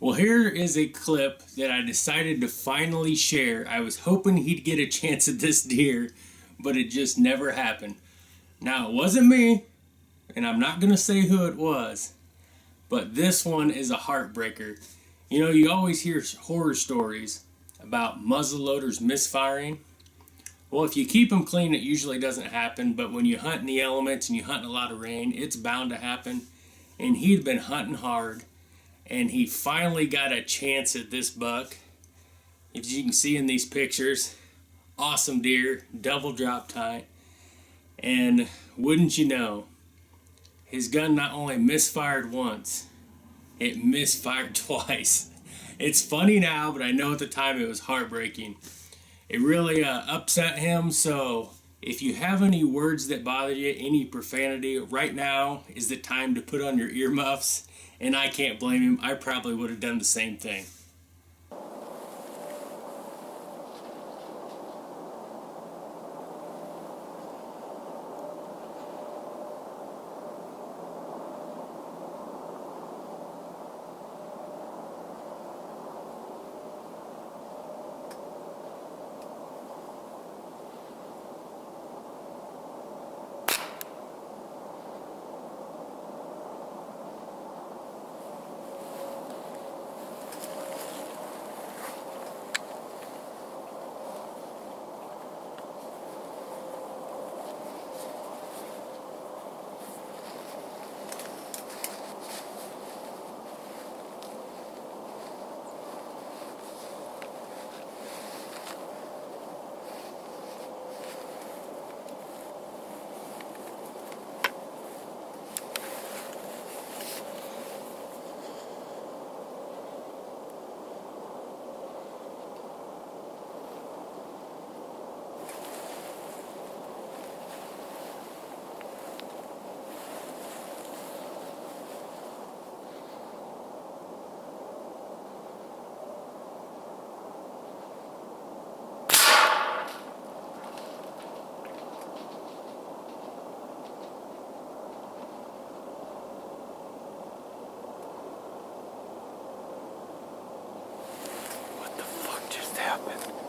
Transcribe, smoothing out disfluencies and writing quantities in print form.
Well, here is a clip that I decided to finally share. I was hoping he'd get a chance at this deer, but it just never happened. Now, it wasn't me, and I'm not going to say who it was, but this one is a heartbreaker. You know, you always hear horror stories about muzzleloaders misfiring. Well, if you keep them clean, it usually doesn't happen, but when you hunt in the elements and you hunt in a lot of rain, it's bound to happen. And he'd been hunting hard, and he finally got a chance at this buck. As you can see in these pictures, awesome deer, double drop tine. And wouldn't you know, his gun not only misfired once, it misfired twice. It's funny now, but I know at the time it was heartbreaking. It really upset him, so if you have any words that bother you, any profanity, right now is the time to put on your earmuffs, and I can't blame him. I probably would have done the same thing. What the fuck just happened?